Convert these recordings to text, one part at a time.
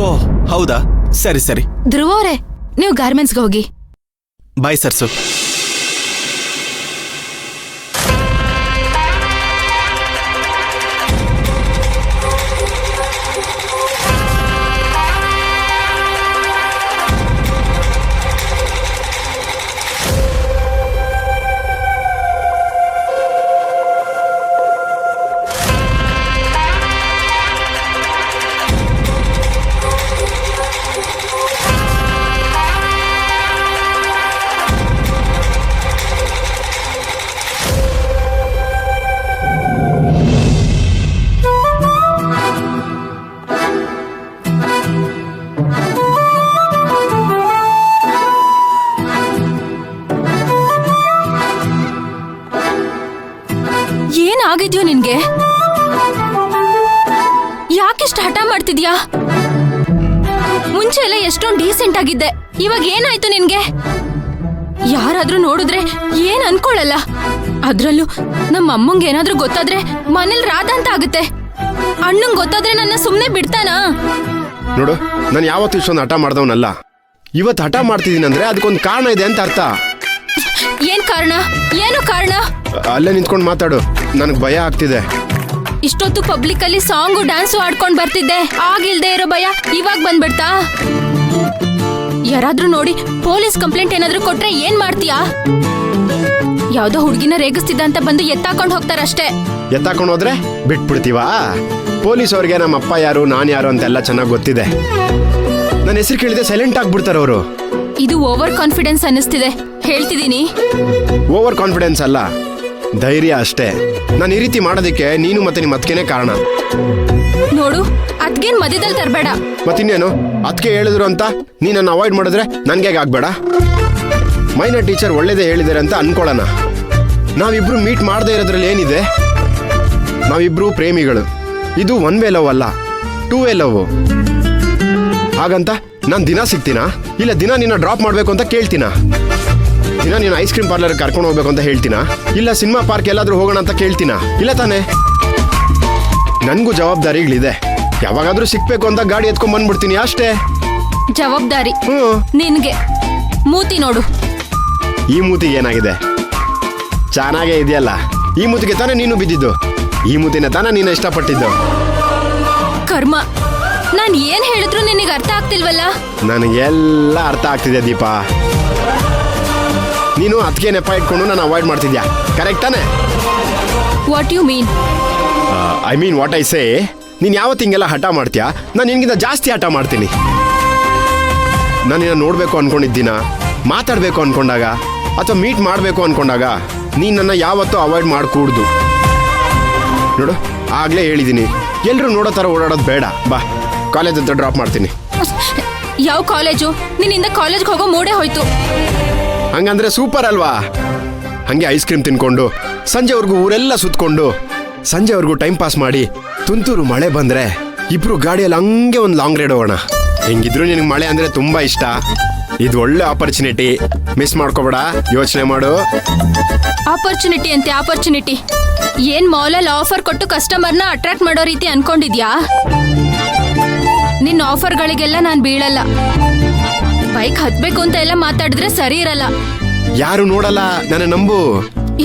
ಓಹ್ ಹೌದಾ, ಸರಿ ಸರಿ. ಧ್ರುವ ಅವರೇ, ನೀವು ಗಾರ್ಮೆಂಟ್ಸ್ಗೆ ಹೋಗಿ. ಬಾಯ್ ಸರ್ಸು. ಏನಾಗಿದ್ಯೋ ನಿನ್ಗೆ? ಯಾಕಿಷ್ಟು ಹಠ ಮಾಡ್ತಿದ್ಯಾ? ಮುಂಚೆ ಎಲ್ಲ ಎಷ್ಟೊಂದು ಡೀಸೆಂಟ್ ಆಗಿದ್ದೆ, ಇವಾಗ ಏನಾಯ್ತು ನಿನ್ಗೆ? ಯಾರಾದ್ರೂ ನೋಡಿದ್ರೆ ಏನ್ ಅನ್ಕೊಳಲ್ಲ. ಅದ್ರಲ್ಲೂ ನಮ್ಮ ಅಮ್ಮಂಗೆ ಏನಾದ್ರೂ ಗೊತ್ತಾದ್ರೆ ಮನೇಲಿ ರಾಧ ಅಂತ ಆಗುತ್ತೆ. ಅಣ್ಣಂಗ್ ಗೊತ್ತಾದ್ರೆ ನನ್ನ ಸುಮ್ನೆ ಬಿಡ್ತಾನಾ? ನೋಡು, ನಾನು ಯಾವತ್ತೂ ಇಷ್ಟೊಂದು ಹಠ ಮಾಡ್ದವನಲ್ಲ. ಇವತ್ತು ಹಠ ಮಾಡ್ತಿದ್ದೀನಿ ಅಂದ್ರೆ ಅದಕ್ಕೊಂದು ಕಾರಣ ಇದೆ ಅಂತ ಅರ್ಥ. ಏನ್ ಕಾರಣ? ಏನು ಕಾರಣ? ಅಲ್ಲೇ ನಿಂತ್ಕೊಂಡು ಮಾತಾಡು, ನನಗೆ ಭಯ ಆಗ್ತಿದೆ. ಇಷ್ಟೊತ್ತು ಪಬ್ಲಿಕ್ ಅಲ್ಲಿ ಸಾಂಗು ಡ್ಯಾನ್ಸು ಆಡ್ಕೊಂಡ್ ಬರ್ತಿದ್ದೆ, ಆಗಿಲ್ದೆ ಇರೋ ಭಯ ಇವಾಗ ಬಂದ್ಬಿಡ್ತಾ? ಯಾರಾದ್ರೂ ನೋಡಿ ಪೊಲೀಸ್ ಕಂಪ್ಲೇಂಟ್ ಏನಾದ್ರೂ ಕೊಟ್ರೆ ಏನ್ ಮಾಡ್ತೀಯಾ? ಯಾವ್ದೋ ಹುಡುಗಿನ ರೇಗಿಸ್ತಿದ್ದ ಅಂತ ಬಂದು ಎತ್ತಾಕೊಂಡ್ ಹೋಗ್ತಾರಷ್ಟೇ. ಎತ್ತಾಕೊಂಡು ಹೋದ್ರೆ ಬಿಟ್ಬಿಡ್ತೀವಾ? ಪೊಲೀಸ್ ಅವ್ರಿಗೆ ನಮ್ಮ ಅಪ್ಪ ಯಾರು, ನಾನು ಯಾರು ಅಂತೆಲ್ಲ ಚೆನ್ನಾಗಿ ಗೊತ್ತಿದೆ. ನನ್ನ ಹೆಸರು ಕೇಳಿದೆ ಸೈಲೆಂಟ್ ಆಗ್ಬಿಡ್ತಾರ ಅವರು. ಇದು ಓವರ್ ಕಾನ್ಫಿಡೆನ್ಸ್ ಅನ್ನಿಸ್ತಿದೆ, ಹೇಳ್ತಿದ್ದೀನಿ. ಓವರ್ ಕಾನ್ಫಿಡೆನ್ಸ್ ಅಲ್ಲ, ಧೈರ್ಯ ಅಷ್ಟೇ. ನಾನು ಈ ರೀತಿ ಮಾಡೋದಕ್ಕೆ ನೀನು ಮತ್ತೆ ನಿಮ್ಮ ಅತ್ತಿಗೆನೇ ಕಾರಣ. ನೋಡು, ಅದ್ಗೇನ್ ಮಧ್ಯದಲ್ಲಿ ತರಬೇಡ. ಮತ್ತಿನ್ನೇನು, ಅದಕ್ಕೆ ಹೇಳಿದ್ರು ಅಂತ ನೀ ನನ್ನ ಅವಾಯ್ಡ್ ಮಾಡಿದ್ರೆ ನನ್ಗೆ ಆಗ್ಬೇಡ. ಮೈನರ್ ಟೀಚರ್ ಒಳ್ಳೇದೇ ಹೇಳಿದಾರೆ ಅಂತ ಅನ್ಕೊಳ್ಳೋಣ. ನಾವಿಬ್ರು ಮೀಟ್ ಮಾಡದೇ ಇರೋದ್ರಲ್ಲಿ ಏನಿದೆ? ನಾವಿಬ್ರು ಪ್ರೇಮಿಗಳು. ಇದು ಒನ್ ವೇ ಲವ್ ಅಲ್ಲ, 2 ವೇ ಲವ್. ಹಾಗಂತ ನಾನು ದಿನ ಸಿಗ್ತೀನಾ? ಇಲ್ಲ ದಿನ ನಿನ್ನ ಡ್ರಾಪ್ ಮಾಡಬೇಕು ಅಂತ ಕೇಳ್ತೀನಾ? ದಿನ ನೀನು ಐಸ್ ಕ್ರೀಮ್ ಪಾರ್ಲರ್ ಕರ್ಕೊಂಡು ಹೋಗ್ಬೇಕು ಅಂತ ಹೇಳ್ತೀನಾ? ಇಲ್ಲ ಸಿನಿಮಾ ಪಾರ್ಕ್ ಎಲ್ಲಾದ್ರೂ ಹೋಗೋಣ ಅಂತ ಕೇಳ್ತೀನಾ? ಇಲ್ಲ ತಾನೆ. ನನ್ಗೂ ಜವಾಬ್ದಾರಿಗಳಿದೆ. ಯಾವಾಗಾದ್ರೂ ಸಿಕ್ಬೇಕು ಅಂತ ಗಾಡಿ ಎತ್ಕೊಂಡ್ ಬಂದ್ಬಿಡ್ತೀನಿ ಅಷ್ಟೇ. ಜವಾಬ್ದಾರಿ ನಿನ್ಗೆ? ಮೂತಿ ನೋಡು. ಈ ಮೂತಿಗೆ ಏನಾಗಿದೆ? ಚೆನ್ನಾಗೇ ಇದೆಯಲ್ಲ. ಈ ಮೂತಿಗೆ ತಾನೇ ನೀನು ಬಿದ್ದಿದ್ದು. ಈ ಮೂತಿನ ತಾನೇ ನೀನು ಇಷ್ಟಪಟ್ಟಿದ್ದು. ಕರ್ಮ, ನಾನ್ ಏನ್ ಹೇಳಿದ್ರು ನಿನಗೆ ಅರ್ಥ ಆಗ್ತಿಲ್ವಲ್ಲ? ನನಗೆಲ್ಲ ಅರ್ಥ ಆಗ್ತಿದೆ ದೀಪಾ. ನೀನು ಅದಕ್ಕೆ ನೆಪ ಇಟ್ಕೊಂಡು ನಾನು ಅವಾಯ್ಡ್ ಮಾಡ್ತಿದ್ಯಾ, ಕರೆಕ್ಟ್ ತಾನೆ? What you mean? I mean what I say. ನೀನು ಯಾವತ್ತು ಹಿಂಗೆಲ್ಲ ಹಠ ಮಾಡ್ತೀಯಾ, ನಾನು ನಿನಗಿಂತ ಜಾಸ್ತಿ ಹಠ ಮಾಡ್ತೀನಿ. ನಾನು ನಿನ್ನ ನೋಡಬೇಕು ಅನ್ಕೊಂಡಿದ್ದೀನ, ಮಾತಾಡಬೇಕು ಅನ್ಕೊಂಡಾಗ ಅಥವಾ ಮೀಟ್ ಮಾಡಬೇಕು ಅನ್ಕೊಂಡಾಗ ನೀನು ನನ್ನ ಯಾವತ್ತೂ ಅವಾಯ್ಡ್ ಮಾಡಕೂಡ್ದು. ನೋಡು, ಆಗಲೇ ಹೇಳಿದ್ದೀನಿ, ಎಲ್ಲರೂ ನೋಡೋ ಥರ ಓಡಾಡೋದು ಬೇಡ. ಬಾ, ಕಾಲೇಜ್ ಹತ್ರ ಡ್ರಾಪ್ ಮಾಡ್ತೀನಿ. ಯಾವ ಕಾಲೇಜು? ನಿನ್ನಿಂದ ಕಾಲೇಜ್ಗೆ ಹೋಗೋ ಮೂಡೇ ಹೋಯ್ತು. ಹಂಗಂದ್ರೆ ಸೂಪರ್ ಅಲ್ವಾ? ಹಂಗೆ ಐಸ್ ಕ್ರೀಮ್ ತಿನ್ಕೊಂಡು ಸಂಜೆವರೆಗೂ ಊರೆಲ್ಲ ಸುತ್ಕೊಂಡು ಸಂಜೆವರೆಗೂ ಟೈಮ್ ಪಾಸ್ ಮಾಡಿ ತುಂತುರು ಮಳೆ ಬಂದ್ರೆ ಇಬ್ರು ಗಾಡಿಯಲ್ಲಿ ಹಂಗೆ ಒಂದು ಲಾಂಗ್ ರೈಡ್ ಹೋಗೋಣ. ಹೆಂಗಿದ್ರು ನಿನಗೆ ಮಳೆ ಅಂದ್ರೆ ತುಂಬಾ ಇಷ್ಟ. ಇದು ಒಳ್ಳೆ ಆಪರ್ಚುನಿಟಿ, ಮಿಸ್ ಮಾಡ್ಕೋಬೇಡ. ಯೋಚನೆ ಮಾಡು. ಆಪರ್ಚುನಿಟಿ ಅಂತೆ ಆಪರ್ಚುನಿಟಿ. ಏನ್ ಮಾಲಲ್ಲಿ ಆಫರ್ ಕೊಟ್ಟು ಕಸ್ಟಮರ್ನ ಅಟ್ರಾಕ್ಟ್ ಮಾಡೋ ರೀತಿ ಅನ್ಕೊಂಡಿದ್ಯಾ? ನಿನ್ನ ಆಫರ್ಗಳಿಗೆಲ್ಲ ನಾನ್ ಬೀಳಲ್ಲ. ಬೈಕ್ ಹತ್ಬೇಕು ಅಂತ ಎಲ್ಲ ಮಾತಾಡಿದ್ರೆ ಸರಿ ಇರಲ್ಲ. ಯಾರು ನೋಡಲ್ಲ, ನನ್ನ ನಂಬು.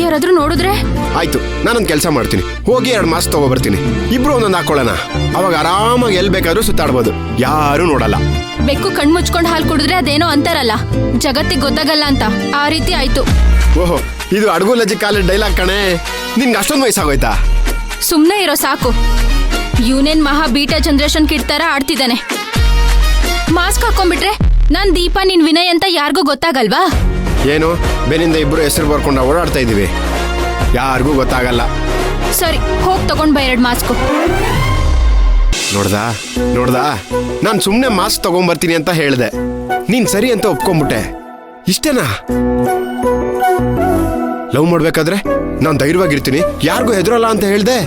ಯಾರಾದ್ರೂ ನೋಡಿದ್ರೆ? ಆಯ್ತು, ನಾನೊಂದು ಕೆಲಸ ಮಾಡ್ತೀನಿ. ಹೋಗಿ 2 ಮಾಸ್ಕ್ ತಗೋಬರ್ತೀನಿ. ಇಬ್ರು ಒಂದೊಂದು ಹಾಕೊಳ್ಳೋಣ. ಅವಾಗ ಆರಾಮಾಗಿ ಎಲ್ಲಿ ಬೇಕಾದ್ರೂ ಸುತ್ತಾಡ್ಬೋದು, ಯಾರು ನೋಡಲ್ಲ. ಬೆಕ್ಕು ಕಣ್ ಮುಚ್ಕೊಂಡು ಹಾಲು ಕುಡಿದ್ರೆ ಅದೇನೋ ಅಂತಾರಲ್ಲ, ಜಗತ್ತಿಗೆ ಗೊತ್ತಾಗಲ್ಲ ಅಂತ. ಆ ರೀತಿ ಆಯ್ತು. ಓಹೋ, ಇದು ಅಡ್ಗು ಲಜ್ಜಿ ಕಾಲೇಜ್ ಡೈಲಾಗ್ ಕಣೆ. ನಿನ್ಗೆ ಅಷ್ಟೊಂದು ವಯಸ್ಸಾಗೋಯ್ತಾ? ಸುಮ್ನೆ ಇರೋ ಸಾಕು. ಯೂನಿಯನ್ ಮಹಾ ಬೀಟಾ ಜನರೇಷನ್ ಕಿಡ್ ತರ ಆಡ್ತಿದ್ದಾನೆ. ಮಾಸ್ಕ್ ಹಾಕೊಂಡ್ಬಿಟ್ರೆ ನಾನ್ ದೀಪಾ, ನಿನ್ ವಿನಯ್ ಅಂತ ಯಾರಿಗೂ ಗೊತ್ತಾಗಲ್ವಾ? ಏನು, ಬೆನ್ನಿಂದ ಇಬ್ರು ಹೆಸರು ಬರ್ಕೊಂಡು ಓಡಾಡ್ತಾ ಇದೀವಿ, ಯಾರಿಗೂ ಗೊತ್ತಾಗಲ್ಲ. ಸರಿ, ಹೋಗ್ ತಗೊಂಡ್ ಬಾ 2 ಮಾಸ್ಕು. ನೋಡ್ದಾ, ನಾನು ಸುಮ್ಮನೆ ಮಾಸ್ಕ್ ತಗೊಂಡ್ಬರ್ತೀನಿ ಅಂತ ಹೇಳ್ದೆ. ನೀನ್ ಸರಿ ಅಂತ ಒಪ್ಕೊಂಡ್ಬಿಟ್ಟೆ. ಇಷ್ಟೇನಾ? ಲವ್ ಮಾಡ್ಬೇಕಾದ್ರೆ ನಾನು ಧೈರ್ಯವಾಗಿರ್ತೀನಿ, ಯಾರಿಗೂ ಹೆದರಲ್ಲ ಅಂತ ಹೇಳ್ದೆ.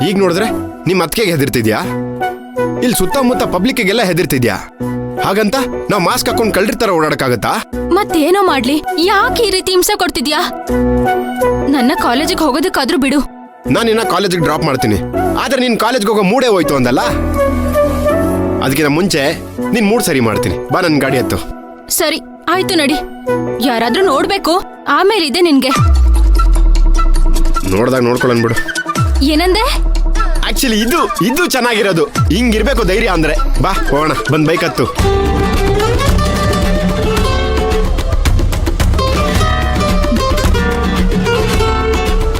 ಈಗ ನೋಡಿದ್ರೆ ನಿಮ್ಮ ಅತ್ತಿಗೆಗೆ ಹೆದರ್ತಿದ್ಯಾ? ಇಲ್ಲಿ ಸುತ್ತಮುತ್ತ ಪಬ್ಲಿಕ್ಗೆಲ್ಲ ಹೆದರ್ತಿದ್ಯಾ? ಹಾಗಂತ ನಾವು ಮಾಸ್ಕ್ ಹಾಕೊಂಡು ಕಳ್ಳಿರ್ತಾರ ಓಡಾಡಕ್ಕಾಗತ್ತಾ? ಮತ್ತೇನೋ ಮಾಡ್ಲಿ, ಯಾಕೆ ಈ ರೀತಿ ಹಿಂಸೆ ಕೊಡ್ತಿದ್ಯಾ? ನನ್ನ ಕಾಲೇಜಿಗೆ ಹೋಗೋದಕ್ಕಾದ್ರೂ ಬಿಡು. ನಾನು ನಿನ್ನ ಕಾಲೇಜಿಗೆ ಡ್ರಾಪ್ ಮಾಡ್ತೀನಿ. ಆದ್ರೆ ನೀನ್ ಕಾಲೇಜ್ಗೆ ಹೋಗೋ ಮೂಡೇ ಹೋಯ್ತು ಅಂದಲ್ಲ. ಅದಕ್ಕಿಂತ ಮುಂಚೆ ನೀನ್ ಮೂಡ್ ಸರಿ ಮಾಡ್ತೀನಿ. ಬಾ ನನ್ನ ಗಾಡಿ ಹತ್ತು. ಸರಿ ಆಯ್ತು ನಡಿ. ಯಾರಾದ್ರೂ ನೋಡ್ಬೇಕು, ಆಮೇಲೆ ಇದೆ ನಿನ್ಗೆ. ನೋಡ್ದಾಗ ನೋಡ್ಕೊಳ್ಳೋಣ ಬಿಡು. ಏನಂದೆ? ಆಕ್ಚುಲಿ ಇದು ಚೆನ್ನಾಗಿರೋದು. ಹಿಂಗಿರ್ಬೇಕು ಧೈರ್ಯ ಅಂದ್ರೆ. ಬಾ ಹೋಗೋಣ, ಬಂದ್ ಬೈಕ್ ಹತ್ತು.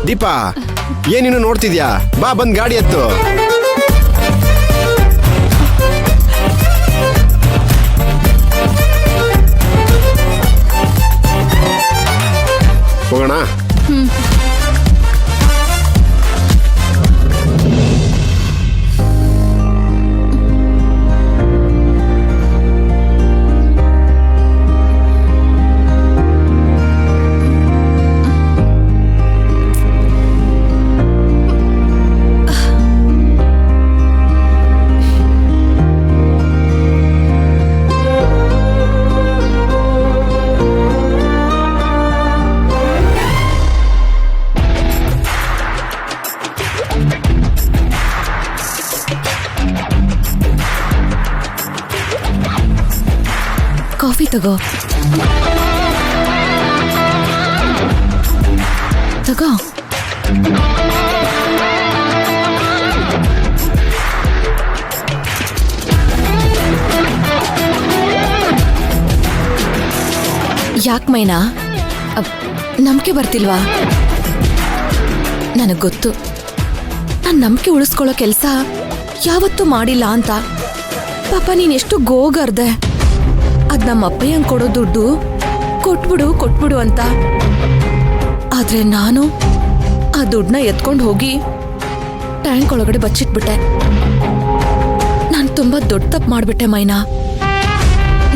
ದೀಪಾ, ಏನಿನ್ನು ನೋಡ್ತಿದ್ಯಾ? ಬಾ ಬಂದ್ ಗಾಡಿ ಹತ್ತು. ಹೋಗೋಣ. ಕಾಫಿ ತಗೋ. ತಗೋ. ಯಾಕೆ ಮೈನಾ, ನಂಬಿಕೆ ಬರ್ತಿಲ್ವಾ? ನನಗೆ ಗೊತ್ತು, ನಾನು ನಂಬಿಕೆ ಉಳಿಸ್ಕೊಳ್ಳೋ ಕೆಲಸ ಯಾವತ್ತೂ ಮಾಡಿಲ್ಲ ಅಂತ. ಪಾಪ ನೀನೆಷ್ಟು ಗೋಗರ್ದೆ. ಅದ್ ನಮ್ಮ ಅಪ್ಪಯ್ಯಂಗೆ ಕೊಡೋ ದುಡ್ಡು ಕೊಟ್ಬಿಡು ಅಂತ. ಆದ್ರೆ ನಾನು ಆ ದುಡ್ಡನ್ನ ಎತ್ಕೊಂಡು ಹೋಗಿ ಟ್ಯಾಂಕ್ ಒಳಗಡೆ ಬಚ್ಚಿಟ್ಬಿಟ್ಟೆ. ನಾನು ತುಂಬಾ ದೊಡ್ಡ ತಪ್ಪು ಮಾಡ್ಬಿಟ್ಟೆ ಮೈನಾ.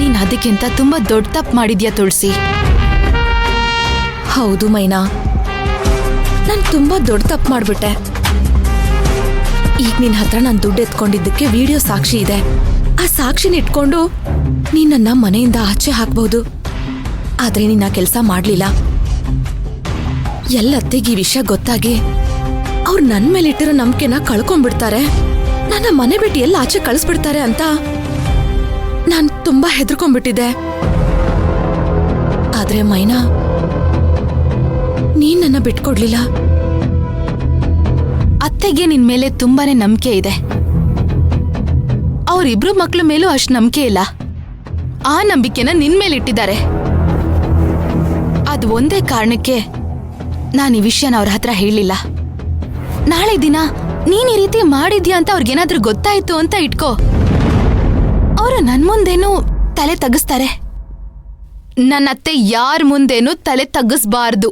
ನೀನ್ ಅದಕ್ಕಿಂತ ತುಂಬಾ ದೊಡ್ಡ ತಪ್ಪು ಮಾಡಿದ್ಯಾ ತುಳಸಿ. ಹೌದು ಮೈನಾ, ನಾನು ತುಂಬಾ ದೊಡ್ಡ ತಪ್ಪು ಮಾಡ್ಬಿಟ್ಟೆ. ಈಗ ನಿನ್ ಹತ್ರ ನಾನು ದುಡ್ಡು ಎತ್ಕೊಂಡಿದ್ದಕ್ಕೆ ವಿಡಿಯೋ ಸಾಕ್ಷಿ ಇದೆ. ಆ ಸಾಕ್ಷಿನ ಇಟ್ಕೊಂಡು ನೀನ್ ನನ್ನ ಮನೆಯಿಂದ ಆಚೆ ಹಾಕ್ಬಹುದು. ಆದ್ರೆ ನೀನ್ ಆ ಕೆಲಸ ಮಾಡ್ಲಿಲ್ಲ. ಎಲ್ಲತ್ತೆಗೆ ಈ ವಿಷಯ ಗೊತ್ತಾಗಿ ಅವ್ರು ನನ್ ಮೇಲೆ ಇಟ್ಟಿರೋ ನಂಬಿಕೆನ ಕಳ್ಕೊಂಡ್ಬಿಡ್ತಾರೆ, ನನ್ನ ಮನೆ ಬಿಟ್ಟು ಎಲ್ಲ ಆಚೆ ಕಳಿಸ್ಬಿಡ್ತಾರೆ ಅಂತ ನಾನ್ ತುಂಬಾ ಹೆದರ್ಕೊಂಡ್ಬಿಟ್ಟಿದ್ದೆ. ಆದ್ರೆ ಮೈನಾ, ನೀನ್ ನನ್ನ ಬಿಟ್ಕೊಡ್ಲಿಲ್ಲ. ಅತ್ತೆಗೆ ನಿನ್ ಮೇಲೆ ತುಂಬಾನೇ ನಂಬಿಕೆ ಇದೆ. ಅವ್ರಿಬ್ರು ಮಕ್ಳ ಮೇಲೂ ಅಷ್ಟು ನಂಬಿಕೆ ಇಲ್ಲ. ಆ ನಂಬಿಕೆನ ನಿನ್ ಮೇಲೆ ಇಟ್ಟಿದ್ದಾರೆ. ಅದು ಒಂದೇ ಕಾರಣಕ್ಕೆ ನಾನು ಈ ವಿಷಯನ ಅವ್ರ ಹತ್ರ ಹೇಳಿಲ್ಲ. ನಾಳೆ ದಿನ ನೀನ್ ಈ ರೀತಿ ಮಾಡಿದ್ಯಾ ಅಂತ ಅವ್ರಿಗೇನಾದ್ರೂ ಗೊತ್ತಾಯ್ತು ಅಂತ ಇಟ್ಕೋ, ಅವರು ನನ್ ಮುಂದೇನು ತಲೆ ತಗ್ಗಿಸ್ತಾರೆ. ನನ್ನ ಅತ್ತೆ ಯಾರ ಮುಂದೇನು ತಲೆ ತಗ್ಗಿಸ್ಬಾರ್ದು.